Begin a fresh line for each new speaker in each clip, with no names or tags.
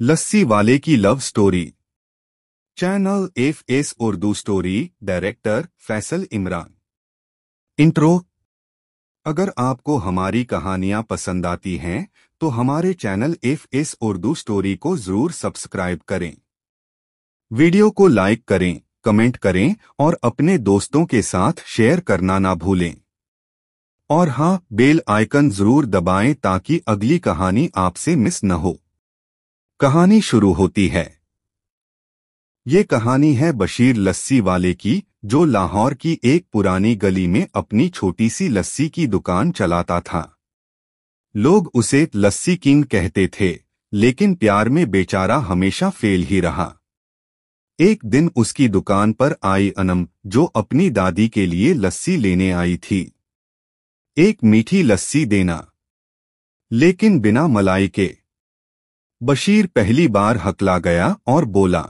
लस्सी वाले की love story. Channel FS Urdu story. Director Faisal Imran. Intro. अगर आपको हमारी कहानियां पसंद आती हैं तो हमारे चैनल एफएस उर्दू स्टोरी को जरूर सब्सक्राइब करें। वीडियो को लाइक करें, कमेंट करें और अपने दोस्तों के साथ शेयर करना ना भूलें। और हाँ, बेल आइकन जरूर दबाएं ताकि अगली कहानी आपसे मिस न हो। कहानी शुरू होती है। ये कहानी है बशीर लस्सी वाले की, जो लाहौर की एक पुरानी गली में अपनी छोटी सी लस्सी की दुकान चलाता था। लोग उसे लस्सी किंग कहते थे, लेकिन प्यार में बेचारा हमेशा फेल ही रहा। एक दिन उसकी दुकान पर आई अनम, जो अपनी दादी के लिए लस्सी लेने आई थी। एक मीठी लस्सी देना, लेकिन बिना मलाई के। बशीर पहली बार हकला गया और बोला,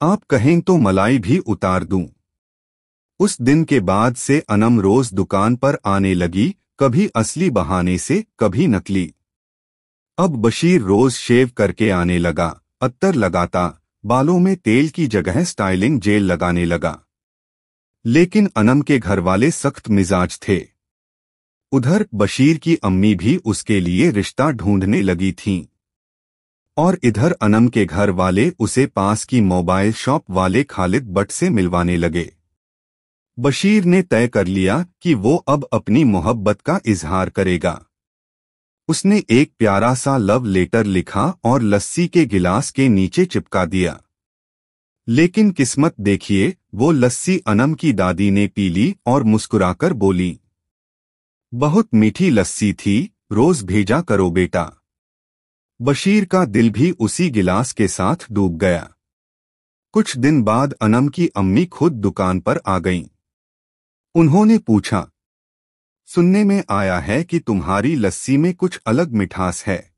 आप कहें तो मलाई भी उतार दूं। उस दिन के बाद से अनम रोज दुकान पर आने लगी, कभी असली बहाने से, कभी नकली। अब बशीर रोज शेव करके आने लगा, अत्तर लगाता, बालों में तेल की जगह स्टाइलिंग जेल लगाने लगा। लेकिन अनम के घरवाले सख्त मिजाज थे। उधर बशीर की अम्मी भी उसके लिए रिश्ता ढूंढने लगी थीं। और इधर अनम के घर वाले उसे पास की मोबाइल शॉप वाले खालिद बट से मिलवाने लगे। बशीर ने तय कर लिया कि वो अब अपनी मोहब्बत का इजहार करेगा। उसने एक प्यारा सा लव लेटर लिखा और लस्सी के गिलास के नीचे चिपका दिया। लेकिन किस्मत देखिए, वो लस्सी अनम की दादी ने पी ली और मुस्कुराकर बोली, बहुत मीठी लस्सी थी, रोज भेजा करो बेटा। बशीर का दिल भी उसी गिलास के साथ डूब गया। कुछ दिन बाद अनम की अम्मी खुद दुकान पर आ गईं। उन्होंने पूछा, सुनने में आया है कि तुम्हारी लस्सी में कुछ अलग मिठास है।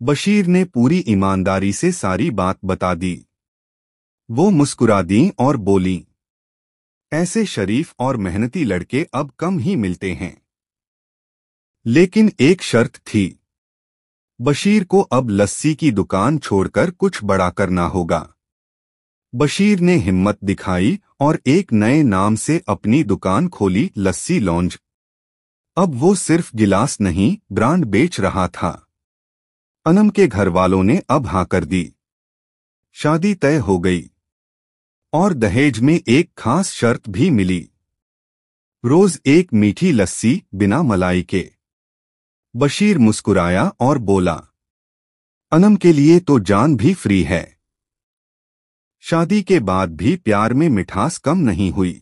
बशीर ने पूरी ईमानदारी से सारी बात बता दी। वो मुस्कुरा दी और बोली, ऐसे शरीफ और मेहनती लड़के अब कम ही मिलते हैं। लेकिन एक शर्त थी, बशीर को अब लस्सी की दुकान छोड़कर कुछ बड़ा करना होगा। बशीर ने हिम्मत दिखाई और एक नए नाम से अपनी दुकान खोली, लस्सी लॉन्ज। अब वो सिर्फ गिलास नहीं, ब्रांड बेच रहा था। अनम के घरवालों ने अब हाँ कर दी। शादी तय हो गई और दहेज में एक खास शर्त भी मिली, रोज एक मीठी लस्सी बिना मलाई के। बशीर मुस्कुराया और बोला, अनम के लिए तो जान भी फ्री है। शादी के बाद भी प्यार में मिठास कम नहीं हुई।